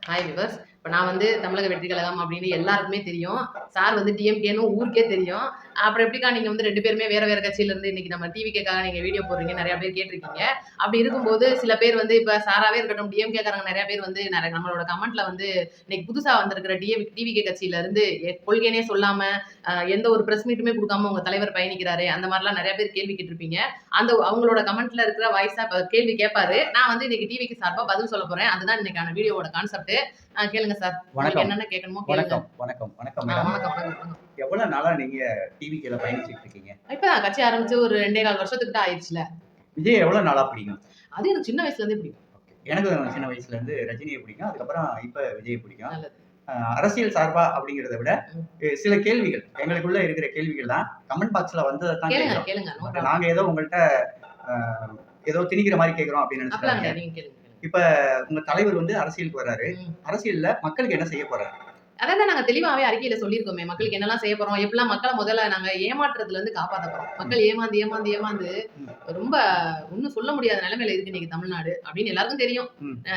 Hi viewers. இப்போ நான் வந்து தமிழக வெற்றி கழகம் அப்படின்னு எல்லாருக்குமே தெரியும். சார் வந்து டிஎம்கேன்னு ஊருக்கே தெரியும். அப்புறம் எப்படிக்கா நீங்க வந்து 2 பேருமே வேற வேற கட்சியில இருந்து இன்னைக்கு நம்ம டிவிகேக்காக நீங்க வீடியோ போடுறீங்க நெறைய பேர் கேட்டிருக்கீங்க. அப்படி இருக்கும்போது சில பேர் வந்து இப்ப சாராவே இருக்கட்டும், டிஎம்கேக்காரங்க நெறைய பேர் வந்து நம்மளோட கமெண்ட்ல வந்து இன்னைக்கு புதுசா வந்திருக்கிற டிவிகே கட்சியில இருந்து கொள்கைனே சொல்லாம எந்த ஒரு பிரஸ் மீட்டுமே குடுக்காம உங்க தலைவர் பயணிக்கிறாரே, அந்த மாரிலாம் நெறைய பேர் கேள்வி கேட்டிருப்பீங்க. அந்த அவங்களோட கமெண்ட்ல இருக்கிற வாய்ஸா கேள்வி கேட்பாரு. நான் வந்து இன்னைக்கு டிவிக்கு சார்பா பதில் சொல்ல போறேன். அதுதான் இன்னைக்கான வீடியோவோட கான்செப்ட். கேளுங்க சார். உங்களுக்கு வணக்கம். என்னென்ன கேட்கணுமோ கேளுங்க. வணக்கம், வணக்கம், வணக்கம் மேடம். வணக்கம். எவ்வளவு நாளா நீங்க டிவிக்குள்ள பயணிச்சுட்டு இருக்கீங்க? இப்பதான் கட்சி ஆரம்பிச்சு ஒரு 2 1/4 வருஷத்துக்கிட்ட ஆயிடுச்சுல. விஜய் எவ்வளவு நாளா பிடிக்கும்? அது எனக்கு சின்ன வயசுல இருந்தே பிடிக்கும். எனக்கு சின்ன வயசுல இருந்து ரஜினியை பிடிக்கும். அதுக்கப்புறம் இப்ப விஜயை பிடிக்கும். நல்லது. அரசியல் சார்பா அப்படிங்கிறத விட சில கேள்விகள் எங்களுக்குள்ள இருக்கிற கேள்விகள் தான் கமெண்ட் பாக்ஸ்ல வந்ததான் கேளுங்க. கேட்கிறோம். நாங்க ஏதோ உங்கள்ட்ட ஏதோ திணிக்கிற மாதிரி கேட்கிறோம் அப்படின்னு நினைச்சாங்க. நீங்க கேளுங்க. இப்ப உங்க தலைவர் வந்து அரசியலுக்கு வர்றாரு. அரசியல்ல மக்களுக்கு என்ன செய்ய போறாரு? அதான் நாங்க தெளிவாவே அறிக்கையில சொல்லியிருக்கோமே. மக்களுக்கு என்னெல்லாம் செய்ய போறோம், எப்படிலாம் மக்கள முதல்ல நாங்க ஏமாற்றத்துல இருந்து காப்பாத்த போறோம். மக்கள் ஏமாந்து ரொம்ப ஒண்ணும் சொல்ல முடியாத நிலைமையில இருக்கு இன்னைக்கு தமிழ்நாடு அப்படின்னு எல்லாருக்கும் தெரியும்.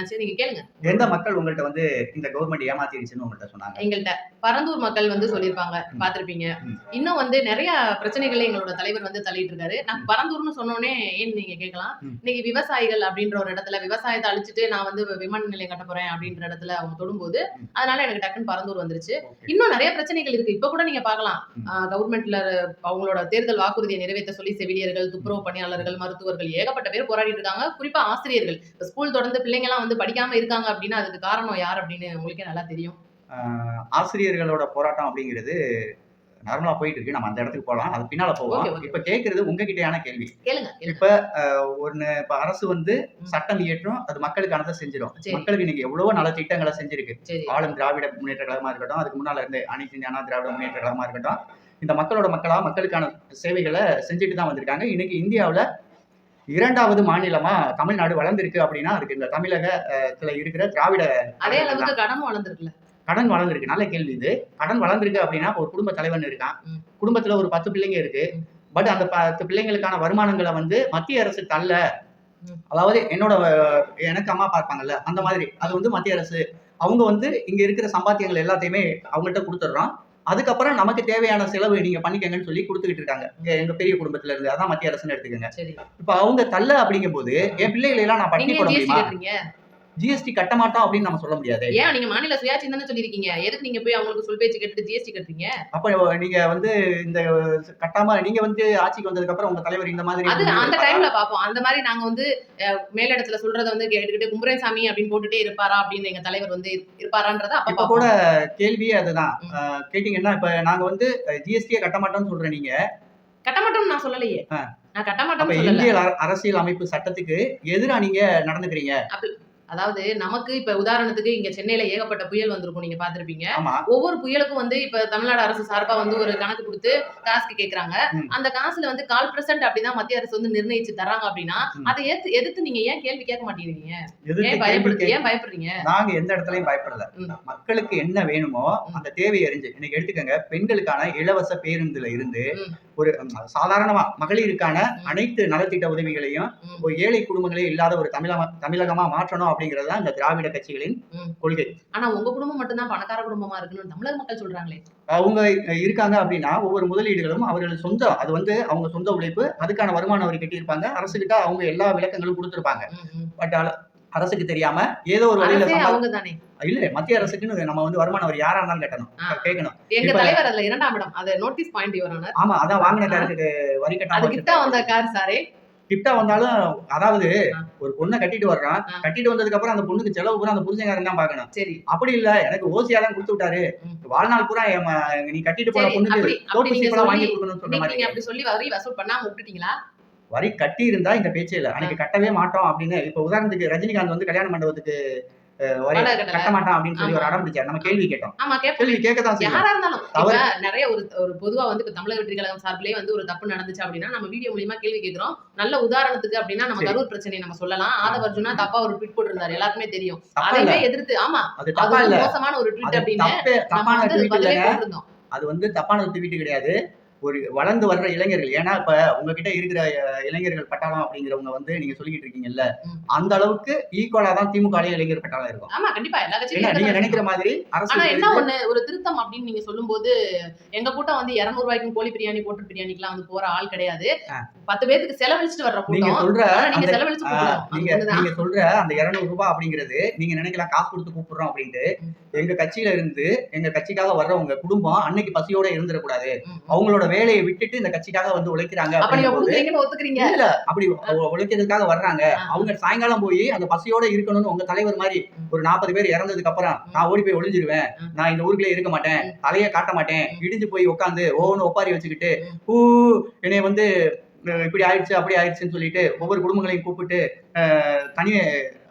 சரி நீங்க கேளுங்க. எந்த மக்கள் உங்கள்ட்ட வந்து இந்த கவர்மெண்ட் ஏமாத்திருச்சுன்னு உங்கள்ட்ட சொன்னாங்க? எங்கள்ட்ட பரந்தூர் மக்கள் வந்து சொல்லியிருப்பாங்க, பாத்திருப்பீங்க. இன்னும் வந்து நிறைய பிரச்சனைகளை எங்களோட தலைவர் வந்து தள்ளிட்டு இருக்காரு. நான் பரந்தூர்னு சொன்னோடனே ஏன்னு நீங்க கேட்கலாம். இன்னைக்கு விவசாயிகள் அப்படின்ற ஒரு இடத்துல விவசாயத்தை அழிச்சிட்டு நான் வந்து விமான நிலையம் கட்ட போறேன் அப்படின்ற இடத்துல அவங்க தொடும்போது அதனால எனக்கு டக்குன்னு பரந்தூர் வந்துருச்சு. இன்னும் நிறைய பிரச்சனைகள் இருக்கு. இப்ப கூட நீங்க பார்க்கலாம். கவர்மெண்ட்ல அவங்களோட தேர்தல் வாக்குறுதியை நிறைவேற்ற சொல்லி செவிலியர்கள், துப்புரவு பணியாளர்கள், மருத்துவர்கள் ஏகப்பட்ட பேர் போராடிட்டு இருக்காங்க. குறிப்பா ஆசிரியர்கள். ஸ்கூல் தொடர்ந்து பிள்ளைங்க எல்லாம் வந்து படிக்காம இருக்காங்க அப்படின்னா அதுக்கு காரணம் யார் அப்படின்னு உங்களுக்கே நல்லா தெரியும். ஆசிரியர்களோட போராட்டம் அப்படிங்கிறது நார்மலா போயிட்டு இருக்கு. நம்ம அந்த இடத்துக்கு போலாம். அது பின்னால போவோம். இப்ப கேட்கறது உங்ககிட்டயான கேள்வி. இப்ப இப்ப அரசு வந்து சட்டம் இயற்றும், அது மக்களுக்கானதை செஞ்சிடும். மக்களுக்கு இன்னைக்கு எவ்வளவோ நல்ல திட்டங்களை செஞ்சிருக்கு. ஆளும் திராவிட முன்னேற்ற கழகமா இருக்கட்டும், அதுக்கு முன்னால இருந்து அனைத்து இந்திய அண்ணா திராவிட முன்னேற்ற கழகமா இருக்கட்டும், இந்த மக்களோட மக்களா மக்களுக்கான சேவைகளை செஞ்சுட்டு தான் வந்திருக்காங்க. இன்னைக்கு இந்தியாவுல 2வது மாநிலமா தமிழ்நாடு வளர்ந்திருக்கு அப்படின்னா அதுக்கு இந்த தமிழகத்துல இருக்கிற திராவிட அதே அளவுக்கு கடனும் வளர்ந்துருக்குல்ல. கடன் வளர்ந்துருக்கு. நல்ல கேள்வி இது. கடன் வளர்ந்துருக்கு அப்படின்னா ஒரு குடும்ப தலைவன் இருக்கான். குடும்பத்துல ஒரு 10 பிள்ளைங்க இருக்கு. பட் அந்த 10 பிள்ளைங்களுக்கான வருமானங்களை வந்து மத்திய அரசு தள்ள, அதாவது எனக்கு அம்மா பார்ப்பாங்கல்ல அந்த மாதிரி அது வந்து மத்திய அரசு அவங்க வந்து இங்க இருக்கிற சம்பாத்தியங்கள் எல்லாத்தையுமே அவங்கள்ட்ட கொடுத்துடுறோம். அதுக்கப்புறம் நமக்கு தேவையான செலவு நீங்க பண்ணிக்கங்கன்னு சொல்லி கொடுத்துக்கிட்டு இருக்காங்க. எங்க பெரிய குடும்பத்துல இருந்து அதான் மத்திய அரசுன்னு எடுத்துக்கோங்க. இப்ப அவங்க தள்ள அப்படிங்கும் போது என் பிள்ளைகளை எல்லாம் நான் பட்டி போட முடியுமா? ஜிஎஸ்டி கட்ட மாட்டோம் அப்படின்னு நம்ம சொல்ல முடியாது. ஏன் நீங்க மாநில சுயாட்சி தானே சொல்லிருக்கீங்க. எதுக்கு நீங்க போய் அவங்களுக்கு சொல் பேச்சு கேட்டு ஜிஎஸ்டி கட்டுறீங்க? அப்ப நீங்க வந்து இந்த கட்டாம நீங்க வந்து ஆட்சிக்கு வந்ததுக்கு அப்புறம் உங்க தலைவர் இந்த மாதிரி அது அந்த டைம்ல பாப்போம். அந்த மாதிரி நாங்க வந்து மேலிடத்துல சொல்றத வந்து கேட்டுக்கிட்டு கும்புரேசாமி அப்படின்னு போட்டுட்டே இருப்பாரா அப்படின்னு எங்க தலைவர் வந்து இருப்பாரான்றத அப்ப கூட கேள்வியே அதுதான். கேட்டீங்கன்னா இப்ப நாங்க வந்து ஜிஎஸ்டியே கட்ட மாட்டோம்னு சொல்றேன். நீங்க கட்ட மாட்டோம்னு நான் சொல்லலையே. நான் கட்ட மாட்டோம்னு சொல்லல. இந்திய அரசியல் அமைப்பு சட்டத்துக்கு எதிரா நீங்க நடந்துக்கிறீங்க. அதாவது நமக்கு இப்ப உதாரணத்துக்கு இங்க சென்னையில ஏகப்பட்ட புயல் வந்திருக்கும். நீங்க பாத்திருப்பீங்க. ஒவ்வொரு புயலுக்கும் வந்து இப்ப தமிழ்நாடு அரசு சார்பா வந்து ஒரு கணக்கு கொடுத்து காசுக்கு கேக்குறாங்க. அந்த காசுல வந்து 1/4% அப்படிதான் மத்திய அரசு வந்து நிர்ணயிச்சு தராங்க அப்படின்னா அதை எதிர்த்து நீங்க ஏன் கேள்வி கேட்க மாட்டேங்கிறீங்க? ஏன் பயப்படுறீங்க? நாங்க எந்த இடத்துலயும் பயப்படல. மக்களுக்கு என்ன வேணுமோ அந்த தேவை அறிஞ்சு இன்னைக்கு எடுத்துக்கங்க. பெண்களுக்கான இலவச பேருந்துல இருந்து ஒரு சாதாரணமா மகளிருக்கான அனைத்து நலத்திட்ட உதவிகளையும் ஒரு ஏழை குடும்பங்களே இல்லாத ஒரு தமிழகமா மாற்றணும் அப்படிங்கறதுதான் இந்த திராவிட கட்சிகளின் கொள்கை. ஆனா உங்க குடும்பம் மட்டும்தான் பணக்கார குடும்பமா இருக்குன்னு தமிழக மக்கள் சொல்றாங்களே. அவங்க இருக்காங்க அப்படின்னா ஒவ்வொரு முதலீடுகளும் அவர்கள் சொந்தம். அது வந்து அவங்க சொந்த உழைப்பு. அதுக்கான வருமானம் வரி கட்டியிருப்பாங்க. அரசுகிட்ட அவங்க எல்லா விளக்கங்களும் கொடுத்திருப்பாங்க. பட் அரசுக்கு தெரியாம ஏதோ ஒரு வழியில அவங்க தானே இல்ல மத்திய அரசுக்குன்னு நம்ம வந்து வருமான வரி யாரா இருந்தாலும் கேட்கணும். எங்க தலைவர் அதுல 2ஆம் இடம். அது நோட்டீஸ் பாயிண்ட் யுவர். ஆமா அதான் வாங்கின காருக்கு வரி கட்டாம அது கிட்ட வந்த கார் சாரே. கிஃப்டா வந்தாலும் அதாவது ஒரு பொண்ணை கட்டிட்டு வர்றான். கட்டிட்டு வந்ததுக்கு அப்புறம் அந்த பொண்ணுக்கு செலவு பூரா அந்த புருஷன்காரன் தான் பாக்கணும். சரி அப்படி இல்ல எனக்கு ஓசியா தான் கொடுத்து விட்டாரு. வாழ்நாள் பூரா நீ கட்டிட்டு போற பொண்ணுக்கு வாங்கி கொடுக்கணும்னு சொன்ன மாதிரி. நீங்க அப்படி சொல்லி வரி வசூல் பண்ணாம விட்டுட்டீங்களா? வரி கட்டி இருந்தா இந்த பேச்சே இல்ல. அன்னைக்கு கட்டவே மாட்டோம் அப்படின்னு. இப்ப உதாரணத்துக்கு ரஜினிகாந்த் வந்து கல்யாண மண்டபத்துக்கு கட்ட மாட்டான் அப்படின்னு சொல்லி ஒரு அடம் பிடிச்சாரு. நம்ம கேள்வி கேட்டோம். கேள்வி கேட்கதான் யாரா இருந்தாலும் நிறைய ஒரு பொதுவா வந்து இப்ப தமிழக வெற்றி கழகம் சார்பிலே வந்து ஒரு தப்பு நடந்துச்சு அப்படின்னா நம்ம வீடியோ மூலியமா கேள்வி கேட்கிறோம். நல்ல உதாரணத்துக்கு அப்படின்னா நம்ம கரூர் பிரச்சனை நம்ம சொல்லலாம். ஆதவர்ஜுனா தப்பா ஒரு ட்வீட் போட்டிருந்தாரு. எல்லாருமே தெரியும். அதையே எதிர்த்து ஆமா அது மோசமான ஒரு ட்வீட் அப்படின்னு அது வந்து தப்பான ட்வீட் கிடையாது. ஒரு வளர்ந்து வர்ற இளைஞர்கள், ஏன்னா இப்ப உங்ககிட்ட இருக்கிற இளைஞர்கள் பட்டாளம் அப்படிங்கிறவங்க வந்து நீங்க சொல்லிக்கிட்டு இருக்கீங்கல்ல, அந்த அளவுக்கு ஈக்குவலா தான் திமுகலயும் இளைஞர் பட்டாளம் இருக்கும். ஆமா, கண்டிப்பா எல்லா ஏன்னா கட்சியிலும் நீங்க இருக்கதான் நினைக்கிற செய்யும். மாதிரி ஆனா அரசியல் என்ன இருக்கு. ஒண்ணு, ஒரு திருத்தம் அப்படின்னு நீங்க சொல்லும்போது, எங்க கூட்டம் வந்து 200 ரூபாய்க்கும் கோழி பிரியாணி, போட்டு பிரியாணிக்குலாம் வந்து போற ஆள் கிடையாது. 10 பேத்துக்கு செலவழிச்சுட்டு வர்ற நீங்க கூட்டம். சொல்ற ஆனா நீங்க அந்த செலவழிச்சு கூப்பிடணும். அது நீங்க ஒண்ணுதான். நீங்க சொல்ற அந்த 200 ரூபாய் அப்படிங்கிறது நீங்க நினைக்கலாம் காசு கொடுத்து கூப்பிடுறோம் அப்படின்ட்டு. எங்க கட்சியில இருந்து எங்க கட்சிக்காக வர்றவங்க குடும்பம் அன்னைக்கு பசியோட இருந்துடக்கூடாது. அவங்களோட வேலையை விட்டுட்டு இந்த கட்சிக்காக வந்து உழைக்கிறாங்க அப்ப நீங்க அப்படிங்கும்போது குடுக்குறீங்கன்னு ஒத்துக்கிறீங்க. இல்ல அப்படி உழைக்கிறதுக்காக வர்றாங்க. அவங்க சாயங்காலம் போய் அந்த பசியோட இருக்கணும்னு உங்க தலைவர் மாதிரி ஒரு 40 பேர் இறந்ததுக்கு அப்புறம் நான் ஓடி போய் ஒளிஞ்சிருவேன், நான் இந்த ஊருக்குள்ளே இருக்க மாட்டேன், தலையை காட்ட மாட்டேன், இடிஞ்சு போய் உட்காந்து ஒவ்வொன்னு ஒப்பாரி வச்சுக்கிட்டு என்னைய வந்து இப்படி ஆயிடுச்சு அப்படி ஆயிடுச்சுன்னு சொல்லிட்டு ஒவ்வொரு குடும்பங்களையும் கூப்பிட்டு தனி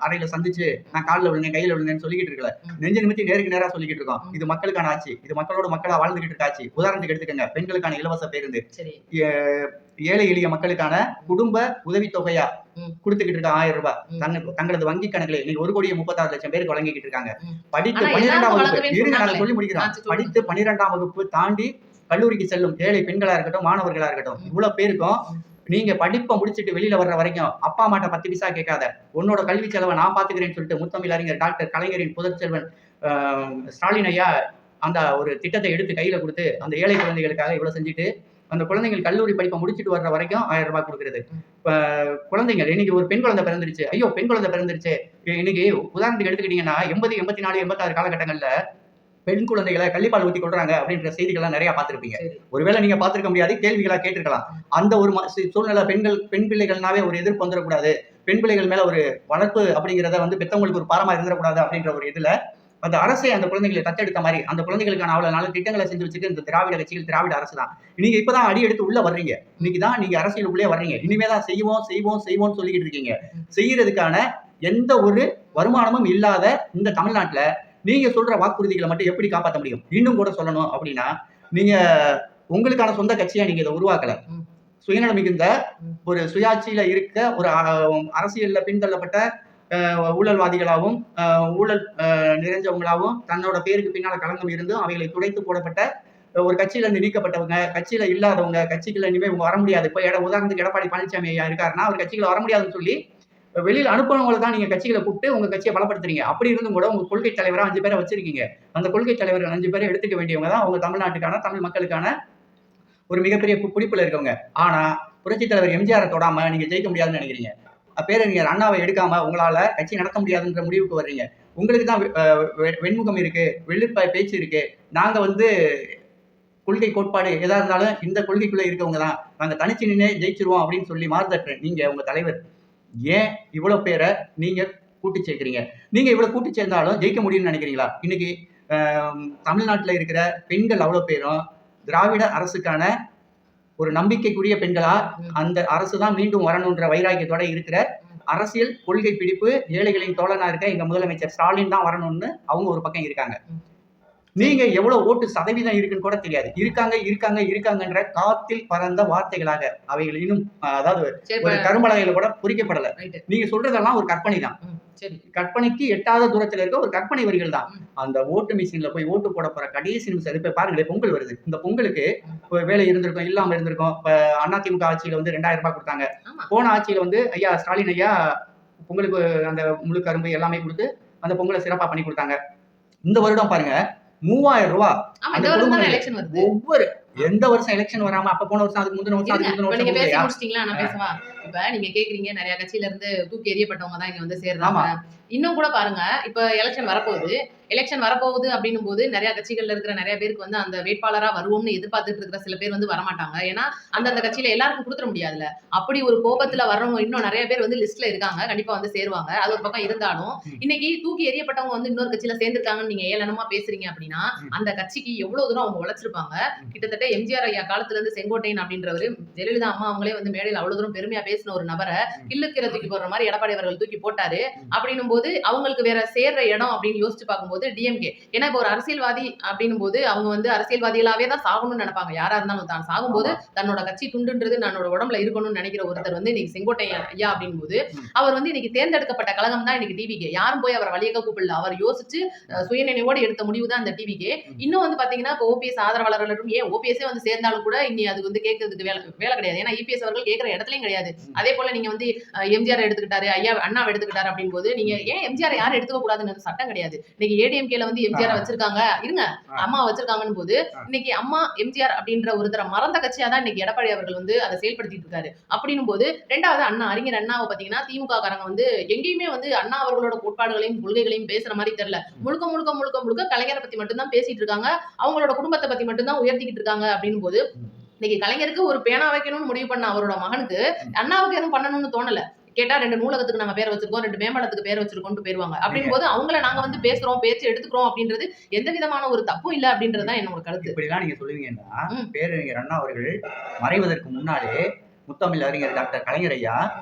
அறையில சந்திச்சு நான் காலில் விழுந்தேன் கையில விழுந்தேன்னு சொல்லிக்கிட்டு இருக்கல, நெஞ்சு நிமித்தி நேருக்கு நேரா சொல்லிக்கிட்டு இருக்கோம். இது மக்களுக்கான ஆட்சி, இது மக்களோட மக்களா வாழ்ந்துகிட்டு இருக்க ஆட்சி. உதாரணத்துக்கு எடுத்துக்கங்க, பெண்களுக்கான இலவச பேருந்து, ஏழை எளிய மக்களுக்கான குடும்ப உதவித்தொகையா கொடுத்துக்கிட்டு இருக்க 1000 ரூபாய் தங்களது வங்கி கணக்குல இன்னைக்கு 1,36,00,000 பேருக்கு வழங்கிக்கிட்டு இருக்காங்க. படித்து 12ஆம் வகுப்பு இருங்க நாங்க சொல்லி முடிக்கிறோம். படித்து 12ஆம் வகுப்பு தாண்டி கல்லூரிக்கு செல்லும் ஏழை பெண்களா இருக்கட்டும் மாணவர்களா இருக்கட்டும் இவ்வளவு பேருக்கும் நீங்க படிப்பை முடிச்சுட்டு வெளியில வர்ற வரைக்கும் அப்பா அம்மாட்ட 10 பைசா கேட்காத, உன்னோட கல்வி செலவை நான் பாத்துக்கிறேன்னு சொல்லிட்டு முத்தமிழ் அறிஞர் டாக்டர் கலைஞரின் புதற்செல்வன் ஸ்டாலின் ஐயா அந்த ஒரு திட்டத்தை எடுத்து கையில கொடுத்து அந்த ஏழை குழந்தைகளுக்காக இவ்வளவு செஞ்சுட்டு அந்த குழந்தைகள் கல்லூரி படிப்பை முடிச்சுட்டு வர்ற வரைக்கும் 1000 ரூபாய் கொடுக்குறது. குழந்தைகள் இன்னைக்கு ஒரு பெண் குழந்தை பிறந்துருச்சு, ஐயோ பெண் குழந்தை பிறந்துருச்சு. இன்னைக்கு உதாரணத்துக்கு எடுத்துக்கிட்டீங்கன்னா 80, 84, 86 காலகட்டங்கள்ல பெண் குழந்தைகளை கள்ளிப்பால் ஊத்தி கொள்றாங்க அப்படின்ற செய்திகள்லாம் நிறைய பார்த்திருப்பீங்க. ஒருவேளை நீங்க பார்த்திருக்க முடியாது, கேள்விகளா கேட்டிருக்கலாம். அந்த ஒரு சூழ்நிலை பெண் பிள்ளைகள்னாவே ஒரு எதிர்ப்பு வந்துடக்கூடாது, பெண் பிள்ளைகள் மேல ஒரு வளர்ப்பு அப்படிங்கிறத வந்து பெத்தவங்களுக்கு ஒரு பாரமா இருந்துடக்கூடாது அப்படின்ற ஒரு இதுல அந்த அரசை அந்த குழந்தைகளை தத்தெடுத்த மாதிரி அந்த குழந்தைகளுக்கான அவ்வளவு நாள் திட்டங்களை செஞ்சு வச்சுட்டு இந்த திராவிட கட்சிகள் திராவிட அரசு தான். நீங்க இப்பதான் அடி எடுத்து உள்ள வர்றீங்க, இன்னைக்குதான் நீங்க அரசியலுக்குள்ளே வர்றீங்க. இனிமேதான் செய்வோம் செய்வோம் செய்வோம்னு சொல்லிக்கிட்டு இருக்கீங்க. செய்யறதுக்கான எந்த ஒரு வருமானமும் இல்லாத இந்த தமிழ்நாட்டுல நீங்க சொல்ற வாக்குறுதிகளை மட்டும் எப்படி காப்பாற்ற முடியும்? இன்னும் கூட சொல்லணும் அப்படின்னா, நீங்க உங்களுக்கான சொந்த கட்சியா நீங்க இதை உருவாக்கல. சுயநலம் மிகுந்த ஒரு சுயாட்சியில இருக்க ஒரு அரசியல்ல பின்தள்ளப்பட்ட ஊழல்வாதிகளாகவும் ஊழல் நிறைஞ்சவங்களாகவும் தன்னோட பேருக்கு பின்னால களங்கம் இருந்தும் அவைகளை துடைத்து போடப்பட்ட ஒரு கட்சியில இருந்து நீக்கப்பட்டவங்க, கட்சியில இல்லாதவங்க, கட்சிக்குள்ள இனிமே இவங்க வர முடியாது. இப்ப உதாரணத்துக்கு எடப்பாடி பழனிசாமி ஐயா இருக்காருன்னா அவர் கட்சிக்குள்ள வர முடியாதுன்னு சொல்லி வெளியில அனுப்புறவங்களை தான் நீங்க கட்சிகளை கூப்பிட்டு உங்க கட்சியை பலப்படுத்துறீங்க. அப்படி இருந்தும் கூட உங்க கொள்கை தலைவரா 5 பேரை வச்சிருக்கீங்க. அந்த கொள்கை தலைவர்கள் 5 பேரை எடுத்துக்க வேண்டியவங்க தான் அவங்க தமிழ்நாட்டுக்கான தமிழ் மக்களுக்கான ஒரு மிகப்பெரிய பிடிப்புல இருக்கவங்க. ஆனா புரட்சித் தலைவர் எம்ஜிஆர் தொடாம நீங்க ஜெயிக்க முடியாதுன்னு நினைக்கிறீங்க. பேரறிஞர் அண்ணாவை எடுக்காம உங்களால கட்சி நடத்த முடியாதுன்ற முடிவுக்கு வர்றீங்க. உங்களுக்கு தான் வெண்முகம் இருக்கு, வெள்ளிப்ப பேச்சு இருக்கு. நாங்க வந்து கொள்கை கோட்பாடு எதா இருந்தாலும் இந்த கொள்கைக்குள்ள இருக்கவங்க தான், நாங்க தனிச்சு நின்று ஜெயிச்சிருவோம் அப்படின்னு சொல்லி மாறுதற்ற நீங்க உங்க தலைவர் ஏன் இவ்வளவு பேரை நீங்க கூட்டி சேர்க்கிறீங்க? நீங்க இவ்வளவு கூட்டி சேர்ந்தாலும் ஜெயிக்க முடியும்னு நினைக்கிறீங்களா? இன்னைக்கு தமிழ்நாட்டுல இருக்கிற பெண்கள் அவ்வளவு பேரும் திராவிட அரசுக்கான ஒரு நம்பிக்கைக்குரிய பெண்களா அந்த அரசு தான் மீண்டும் வரணுன்ற வைராக்கியத்தோட இருக்கிற அரசியல் கொள்கை பிடிப்பு ஏழைகளின் தோழனா இருக்க எங்க முதலமைச்சர் ஸ்டாலின் தான் வரணும்னு அவங்க ஒரு பக்கம் இருக்காங்க. நீங்க எவ்வளவு ஓட்டு சதவீதம் இருக்குன்னு கூட தெரியாது. இருக்காங்க இருக்காங்க இருக்காங்கன்ற காத்தில் பறந்த வார்த்தைகளாக அவைகள் இன்னும் அதாவது ஒரு கரும்பலகையில கூட பொறிக்கப்படல. நீங்க சொல்றதெல்லாம் ஒரு கற்பனை தான். கற்பனைக்கு எட்டாத தூரத்துல இருக்க ஒரு கற்பனை வரிகள் தான். அந்த ஓட்டு மிஷின்ல போய் ஓட்டு போட போற கடைசி நிமிஷம் இப்ப பாருங்களேன், பொங்கல் வருது. இந்த பொங்கலுக்கு வேலை இருந்திருக்கும் இல்லாம இருந்திருக்கும். இப்ப அதிமுக ஆட்சியில வந்து 2000 ரூபாய் கொடுத்தாங்க. போன ஆட்சியில வந்து ஐயா ஸ்டாலின் ஐயா பொங்கலுக்கு அந்த முழு கரும்பு எல்லாமே கொடுத்து அந்த பொங்கலை சிறப்பா பண்ணி கொடுத்தாங்க. இந்த வருடம் பாருங்க 3000 ரூபாய் அந்த குடும்பங்களுக்கு ஒவ்வொரு எந்த வருஷம் எலெக்ஷன் வராம அப்ப போன வருஷம் அதுக்கு முந்தின வருஷம் நீங்க பேசி முடிச்சிட்டீங்களா? நான் பேசவா? இப்ப நீங்க கேக்குறீங்க நிறைய கட்சியில இருந்து தூக்கி எறியப்பட்டவங்க தான் இங்க வந்து சேர்றாங்க. இன்னும் கூட பாருங்க, இப்ப எலெக்ஷன் வரப்போகுது அப்படின்னும் போது நிறைய கட்சிகள்ல இருக்கிற நிறைய பேருக்கு வந்து அந்த வேட்பாளரா வருவோம்னு எதிர்பார்த்துட்டு இருக்கிற சில பேர் வந்து வரமாட்டாங்க. ஏன்னா அந்த கட்சியில எல்லாருக்கும் கொடுத்துட முடியாதுல்ல. அப்படி ஒரு கோபத்துல வர்றவங்க இன்னும் நிறைய பேர் வந்து லிஸ்ட்ல இருக்காங்க, கண்டிப்பா வந்து சேருவாங்க. அது ஒரு பக்கம் இருந்தாலும் இன்னைக்கு தூக்கி எறியப்பட்டவங்க வந்து இன்னொரு கட்சியில சேர்ந்திருக்காங்கன்னு நீங்க ஏளனமா பேசுறீங்க அப்படின்னா அந்த கட்சிக்கு எவ்வளவு தூரம் அவங்க உழைச்சிருப்பாங்க. கிட்டத்தட்ட எம்ஜிஆர் ஐயா காலத்துல இருந்து செங்கோட்டையன் அப்படின்றவரு ஜெயலலிதா அம்மா அவங்களே வந்து மேடையில் அவ்வளவு தூரம் பெருமையா பேசின ஒரு நபரை கில்லுக்கிற தூக்கி போடுற மாதிரி எடப்பாடி அவர்கள் தூக்கி போட்டாரு. அப்படின்னும் போது அவங்களுக்கு வேற சேர்ற இடம் அப்படின்னு யோசிச்சு பார்க்கும்போது டிஎம்கே. ஏன்னா இப்ப ஒரு அரசியல்வாதி அப்படின்னும் போது அவங்க வந்து அரசியல்வாதிகளாவே தான் சாகணும்னு நினைப்பாங்க. யாரா இருந்தாலும் தான் சாகும்போது தன்னோட கட்சி துண்டுன்றது தன்னோட உடம்புல இருக்கணும்னு நினைக்கிற ஒருத்தர் வந்து இன்னைக்கு செங்கோட்டையன் ஐயா அப்படின் போது அவர் வந்து இன்னைக்கு தேர்ந்தெடுக்கப்பட்ட கழகம் தான் இன்னைக்கு டிவிகே. யாரும் போய் அவரை வழியக்க கூப்பிடல. அவர் யோசிச்சு சுயநினைவோடு எடுத்த முடிவு தான் இந்த டிவிகே. இன்னும் வந்து பாத்தீங்கன்னா ஓபிஎஸ் ஆதரவாளர்களும் ஏன் ஓபிஎஸ் இபிஎஸ்ஸே வந்து சேர்ந்தாலும் கூட இனி அது வந்து கேட்கறதுக்கு வேலை கிடையாது. ஏன்னா இபிஎஸ் அவர்கள் கேட்கிற இடத்துலயும் கிடையாது. அதே போல நீங்க வந்து எம்ஜிஆர் எடுத்துக்கிட்டாரு, ஐயா அண்ணாவை எடுத்துக்கிட்டாரு அப்படின் போது நீங்க ஏன் எம்ஜிஆர் யாரும் எடுத்துக்க கூடாதுன்னு சட்டம் கிடையாது. இன்னைக்கு ஏடிஎம்கேல வந்து எம்ஜிஆர் வச்சிருக்காங்க, இருங்க அம்மா வச்சிருக்காங்கன்னு போது இன்னைக்கு அம்மா எம்ஜிஆர் அப்படின்ற ஒருத்தர மறந்த கட்சியா தான் இன்னைக்கு எடப்பாடி அவர்கள் வந்து அதை செயல்படுத்திட்டு இருக்காரு. அப்படின்னும் போது ரெண்டாவது அண்ணா அறிஞர் அண்ணாவை பாத்தீங்கன்னா திமுக காரங்க வந்து எங்கேயுமே வந்து அண்ணா அவர்களோட கோட்பாடுகளையும் கொள்கைகளையும் பேசுற மாதிரி தெரியல. முழுக்க முழுக்க முழுக்க முழுக்க கலைஞரை பத்தி மட்டும் தான் பேசிட்டு இருக்காங்க, அவங்களோட குடும்பத்தை பத்தி மட்டும் தான் உயர்த்திக்கிட்டு இருக்காங்க. அப்படின்னும் போது இன்னைக்கு கலைஞருக்கு ஒரு பேனா வைக்கணும்னு முடிவு பண்ண அவரோட மகனுக்கு அண்ணாவுக்கு எதுவும் பண்ணணும்னு தோணல. கேட்டா 2 நூலகத்துக்கு நாங்க பேர் வச்சிருக்கோம், 2 மேம்பாலத்துக்கு பேர் வச்சிருக்கோம்னு போயிருவாங்க. அப்படின் போது அவங்கள நாங்க வந்து பேசுறோம், பேச்சு எடுத்துக்கிறோம் அப்படின்றது எந்த விதமான ஒரு தப்பும் இல்ல அப்படின்றதுதான் என்னோட கருத்து. இப்படிலாம் நீங்க சொல்லுவீங்கன்னா பேரறிஞர் அண்ணா அவர்கள் மறைவதற்கு முன்னாலே முத்தமிழ் அறிஞர் டாக்டர் கலைஞர் ஐயா